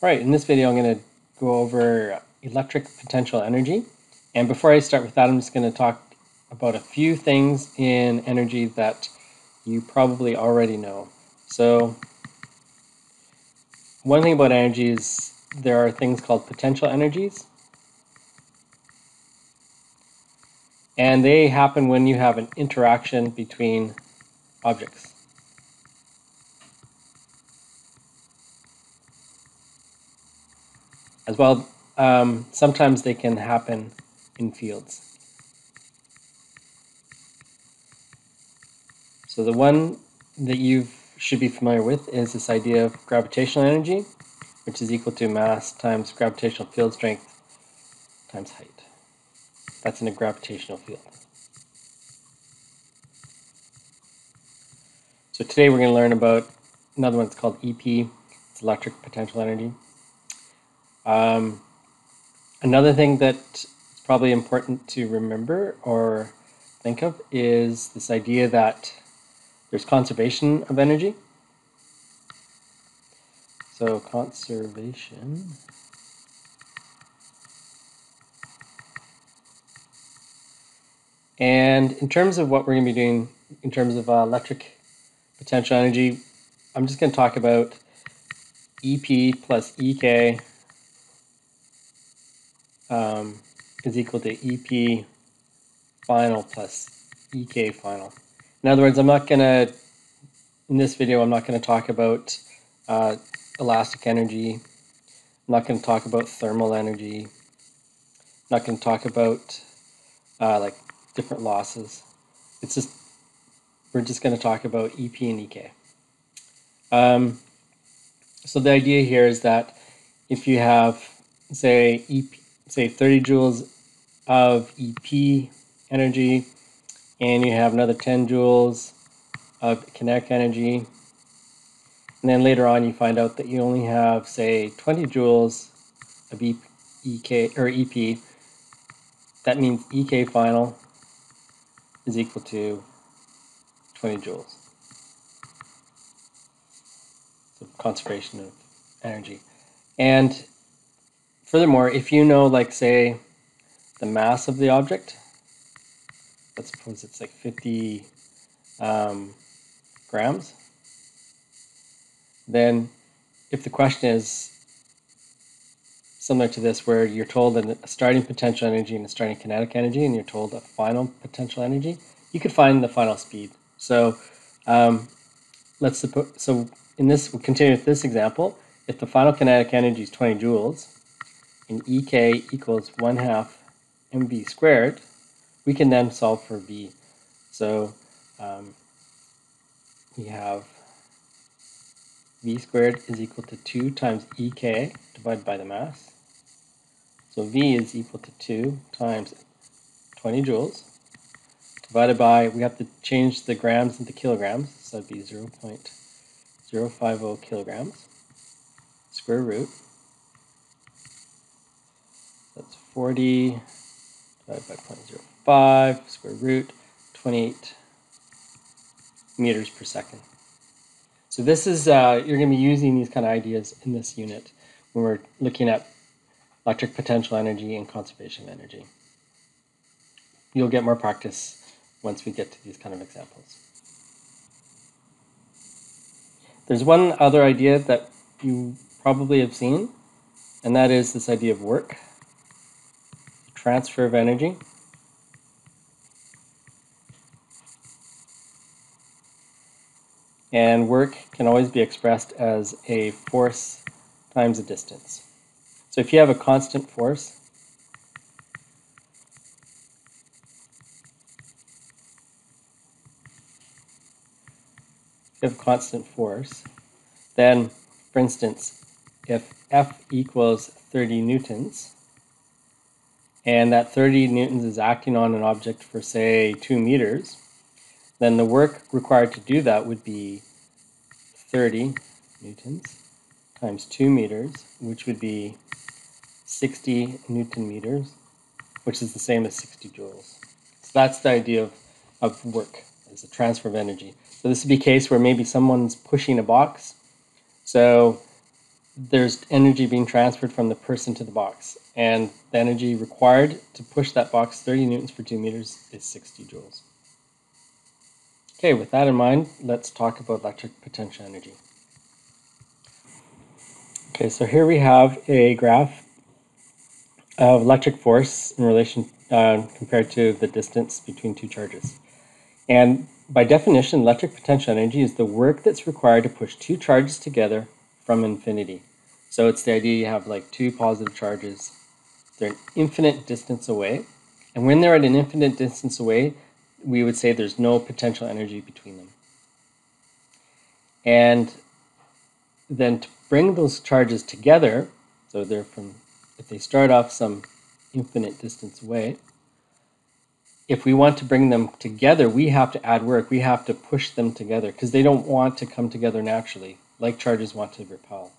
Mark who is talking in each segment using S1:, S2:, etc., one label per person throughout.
S1: Alright, in this video I'm going to go over electric potential energy. And before I start with that, I'm just going to talk about a few things in energy that you probably already know. So one thing about energy is there are things called potential energies. And they happen when you have an interaction between objects. As well, sometimes they can happen in fields. So the one that you should be familiar with is this idea of gravitational energy, which is equal to mass times gravitational field strength times height. That's in a gravitational field. So today we're going to learn about another one that's called EP. It's electric potential energy. Another thing that's probably important to remember or think of is this idea that there's conservation of energy. So conservation and in terms of what we're going to be doing in terms of electric potential energy, I'm just going to talk about EP plus EK is equal to EP final plus EK final. In other words, in this video, I'm not going to talk about elastic energy. I'm not going to talk about thermal energy. I'm not going to talk about like different losses. We're just going to talk about EP and EK. So the idea here is that if you have, say 30 joules of EP energy, and you have another 10 joules of kinetic energy, and then later on you find out that you only have, say, 20 joules of EK or EP, that means EK final is equal to 20 joules. So conservation of energy. And furthermore, if you know, like, say, the mass of the object, let's suppose it's like 50 grams, then if the question is similar to this, where you're told a starting potential energy and a starting kinetic energy, and you're told a final potential energy, you could find the final speed. So let's suppose, so in this, we'll continue with this example. If the final kinetic energy is 20 joules and EK equals 1/2 mv squared, we can then solve for V. So we have V squared is equal to 2 times EK divided by the mass. So V is equal to 2 times 20 joules divided by, we have to change the grams into kilograms, so that'd be 0.050 kilograms, square root. That's 40 divided by 0.05, square root, 28 meters per second. So this is, you're going to be using these kind of ideas in this unit when we're looking at electric potential energy and conservation of energy. You'll get more practice once we get to these kind of examples. There's one other idea that you probably have seen, and that is this idea of work, transfer of energy. And work can always be expressed as a force times a distance. So if you have a constant force, then, for instance, if F equals 30 newtons, and that 30 newtons is acting on an object for, say, 2 meters, then the work required to do that would be 30 newtons times 2 meters, which would be 60 newton meters, which is the same as 60 joules. So that's the idea of work, as a transfer of energy. So this would be a case where maybe someone's pushing a box. So there's energy being transferred from the person to the box. And the energy required to push that box 30 newtons per 2 meters is 60 joules. Okay, with that in mind, let's talk about electric potential energy. Okay, so here we have a graph of electric force in relation compared to the distance between two charges. And by definition, electric potential energy is the work that's required to push two charges together from infinity. So it's the idea you have like two positive charges. They're an infinite distance away. And when they're at an infinite distance away, we would say there's no potential energy between them. And then to bring those charges together, so they're from, if they start off some infinite distance away, if we want to bring them together, we have to add work. We have to push them together because they don't want to come together naturally, like charges want to repel.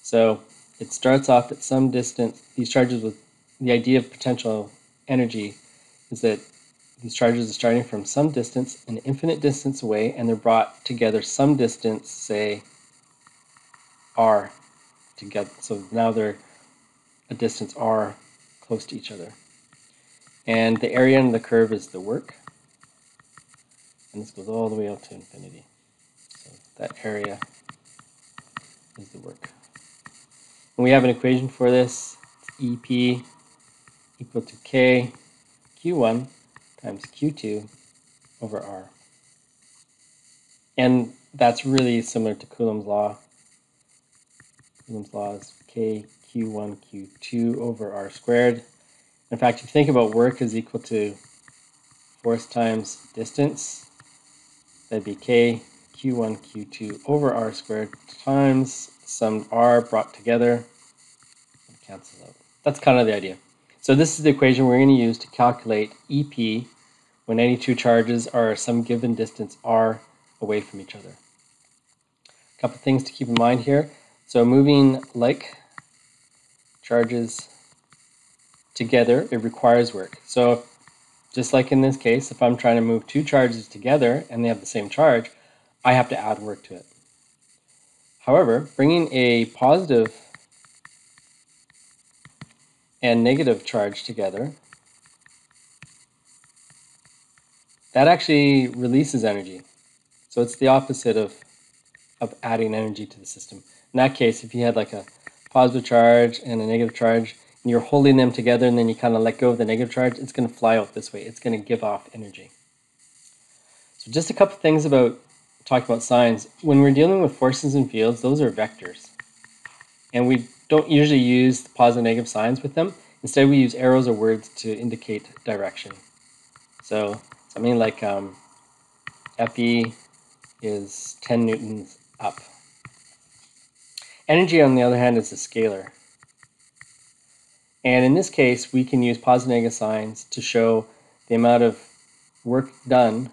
S1: So it starts off at some distance. These charges, with the idea of potential energy, is that these charges are starting from some distance, an infinite distance away, and they're brought together some distance, say r, together. So now they're a distance r close to each other. And the area under the curve is the work. And this goes all the way out to infinity. So that area is the work. And we have an equation for this. It's EP equal to K Q1 times Q2 over R. And that's really similar to Coulomb's law. Coulomb's law is K Q1 Q2 over R squared. In fact, if you think about work is equal to force times distance, that'd be K Q1 Q2 over R squared times some R brought together. Cancel out. That's kind of the idea. So this is the equation we're going to use to calculate EP when any two charges are some given distance r away from each other. A couple things to keep in mind here. So moving like charges together, it requires work. So just like in this case, if I'm trying to move two charges together and they have the same charge, I have to add work to it. However, bringing a positive and negative charge together, that actually releases energy. So it's the opposite of adding energy to the system. In that case, if you had like a positive charge and a negative charge, and you're holding them together and then you kind of let go of the negative charge, it's going to fly out this way. It's going to give off energy. So just a couple things about talking about signs. When we're dealing with forces and fields, those are vectors. And we don't usually use the positive and negative signs with them. Instead, we use arrows or words to indicate direction. So something like FE is 10 newtons up. Energy, on the other hand, is a scalar. And in this case, we can use positive and negative signs to show the amount of work done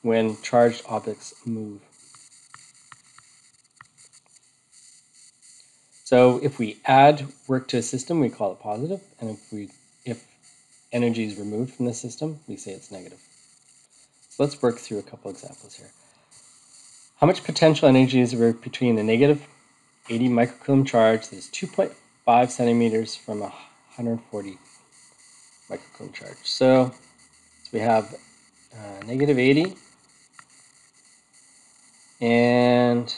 S1: when charged objects move. So if we add work to a system, we call it positive, and if energy is removed from the system, we say it's negative. So let's work through a couple examples here. How much potential energy is there between a negative 80 microcoulomb charge that is 2.5 centimeters from a 140 microcoulomb charge? So we have negative 80 and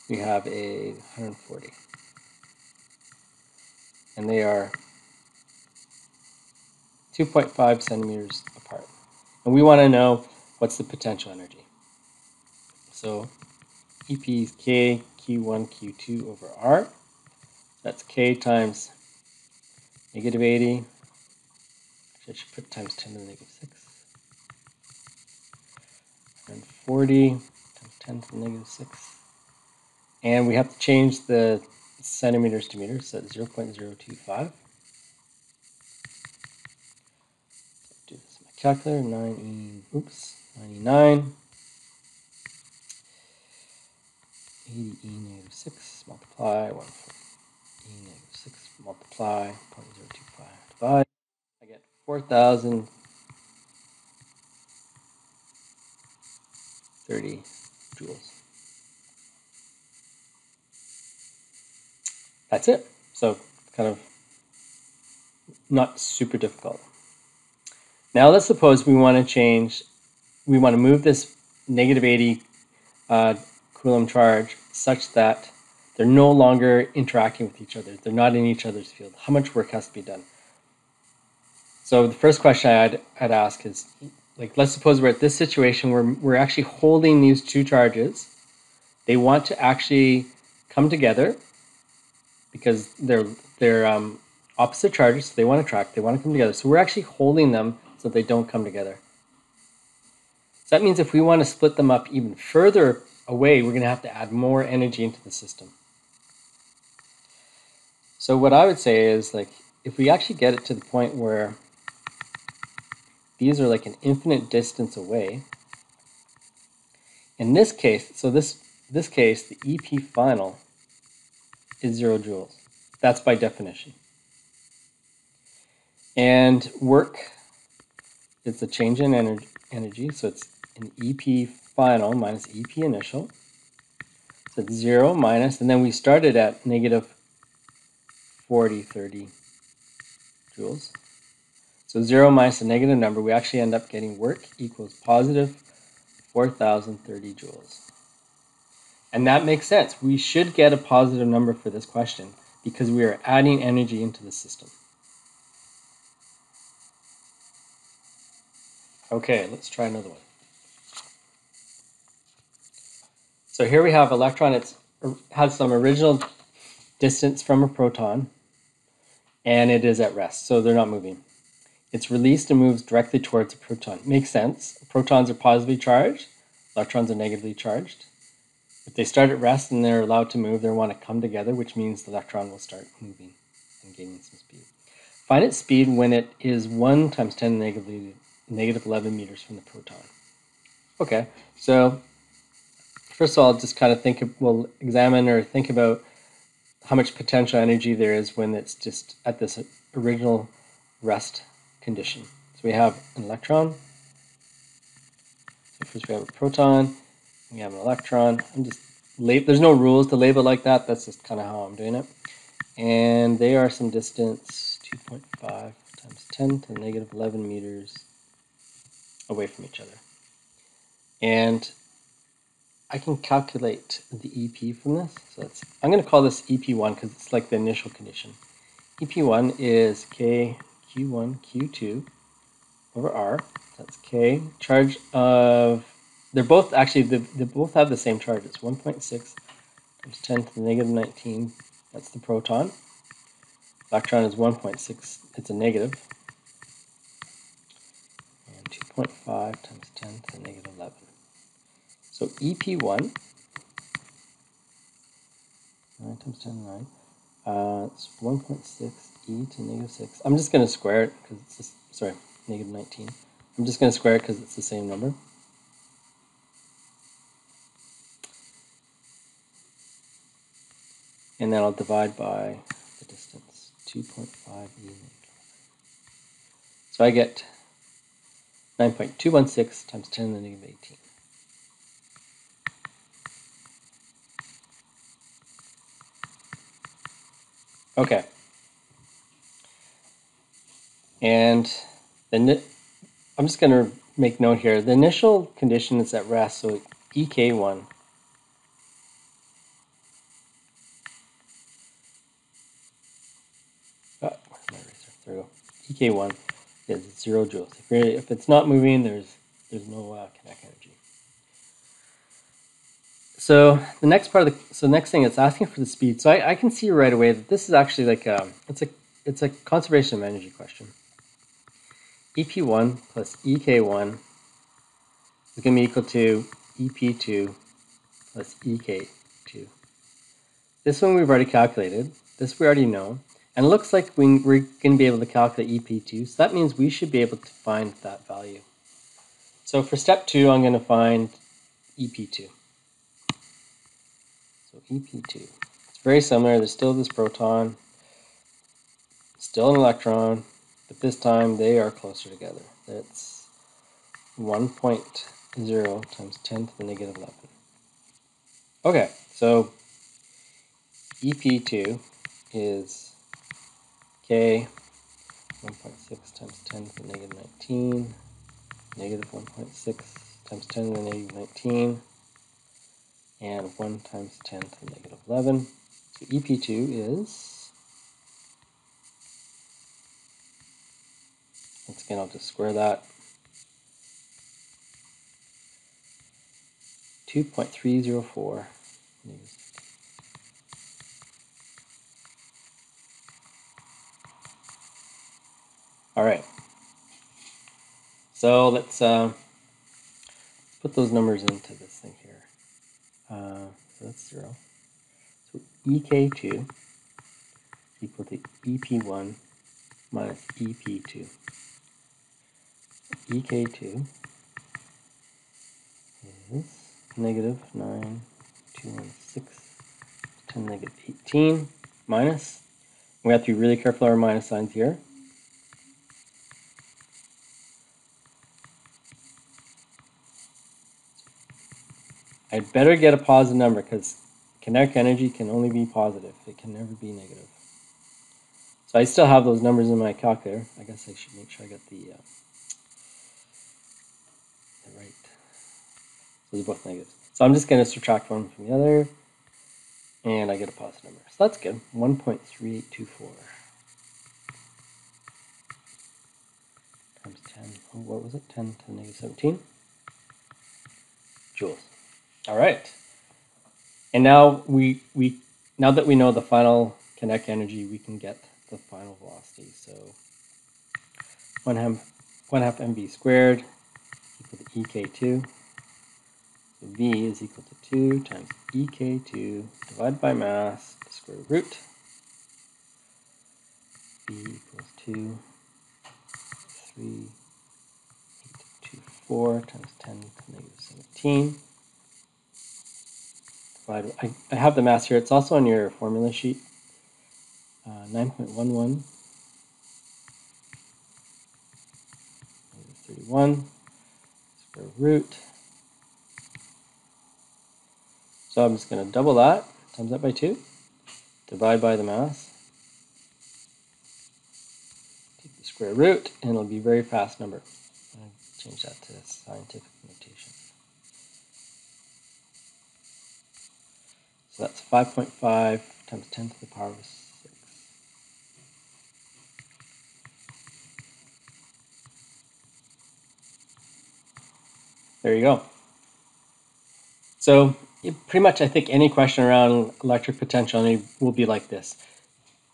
S1: we have a 140. And they are 2.5 centimeters apart. And we want to know what's the potential energy. So EP is K Q1 Q2 over R. That's K times negative 80. Actually, I should put times 10 to the negative 6. And 40 times 10 to the negative 6. And we have to change the centimeters to meters, so that's 0.025. Do this in my calculator, 99, 80e negative 6, multiply, 140e negative 6, multiply, 0.025, divide. I get 4,030 joules. That's it. So kind of not super difficult. Now let's suppose we want to move this negative 80 Coulomb charge such that they're no longer interacting with each other. They're not in each other's field. How much work has to be done? So the first question I'd ask is, like, let's suppose we're at this situation where we're actually holding these two charges. They want to actually come together because they're opposite charges. So they want to attract. They want to come together. So we're actually holding them so they don't come together. So that means if we want to split them up even further away, we're going to have to add more energy into the system. So what I would say is, like, if we actually get it to the point where these are like an infinite distance away, in this case, so this case, the EP final is 0 joules. That's by definition. And work is the change in energy, so it's an EP final minus EP initial. So it's 0 minus, and then we started at negative 4030 joules. So 0 minus a negative number, we actually end up getting work equals positive 4030 joules. And that makes sense. We should get a positive number for this question because we are adding energy into the system. Okay, let's try another one. So here we have electron. It has some original distance from a proton, and it is at rest, so they're not moving. It's released and moves directly towards a proton. Makes sense. Protons are positively charged. Electrons are negatively charged. If they start at rest and they're allowed to move, they want to come together, which means the electron will start moving and gaining some speed. Find its speed when it is 1 times 10 to the negative 11 meters from the proton. Okay, so first of all, just kind of we'll examine or think about how much potential energy there is when it's just at this original rest condition. So we have an electron. So first we have a proton. We have an electron. There's no rules to label like that. That's just kind of how I'm doing it. And they are some distance, 2.5 times 10 to the negative 11 meters away from each other. And I can calculate the EP from this. So I'm going to call this EP1 because it's like the initial condition. EP1 is K Q1 Q2 over R. That's K. Charge of, they both have the same charge. It's 1.6 times 10 to the negative 19. That's the proton. Electron is 1.6. It's a negative. And 2.5 times 10 to the negative 11. So EP1, 9 times 10 to 9. It's 1.6 e to negative 6. I'm just going to square it because it's just, sorry, negative 19. I'm just going to square it because it's the same number. And then I'll divide by the distance, 2.5 e. So I get 9.216 times 10 to the negative 18. Okay. And then I'm just going to make note here. The initial condition is at rest, so EK1 where's my eraser? There we go. EK1 is 0 joules. If it's not moving, there's no kinetic energy. So the next thing it's asking for the speed. So I can see right away that this is actually like it's a conservation of energy question. EP1 plus EK1 is going to be equal to EP2 plus EK2. This one we've already calculated. This we already know. And it looks like we're going to be able to calculate EP2. So that means we should be able to find that value. So for step 2, I'm going to find EP2. So EP2. It's very similar. There's still this proton, still an electron, but this time they are closer together. That's 1.0 times 10 to the negative 11. Okay, so EP2 is K 1.6 times 10 to the negative 19, negative 1.6 times 10 to the negative 19, and 1 times 10 to the negative 11. So EP2 is, once again, I'll just square that, 2.304. All right. So let's put those numbers into this thing here. So that's 0. So EK2 is equal to EP1 minus EP2. EK2 is negative 9,216 10 negative 18 minus, we have to be really careful of our minus signs here. I'd better get a positive number because kinetic energy can only be positive. It can never be negative. So I still have those numbers in my calculator. I guess I should make sure I get the right. So they're both negatives. So I'm just going to subtract one from the other, and I get a positive number. So that's good. 1.3824 times 10. Oh, what was it? 10 to the negative 17 joules. All right. And now now that we know the final kinetic energy, we can get the final velocity. So 1 half mv squared equal to ek2. So v is equal to 2 times ek2 divided by mass, the square root. V equals 2, 3,824 times 10 to the negative 17. I have the mass here. It's also on your formula sheet. 9.11, 31, square root. So I'm just going to double that, times that by 2, divide by the mass, take the square root, and it'll be a very fast number. I'll change that to scientific notation. So that's 5.5 times 10 to the power of 6. There you go. So pretty much I think any question around electric potential energy will be like this.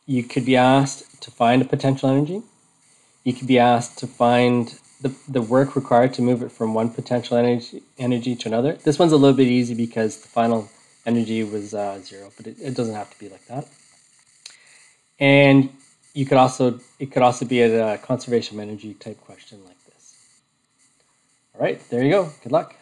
S1: You could be asked to find a potential energy. You could be asked to find the work required to move it from one potential energy to another. This one's a little bit easy because the final energy was 0, but it doesn't have to be like that. And it could also be a conservation of energy type question like this. All right, there you go. Good luck.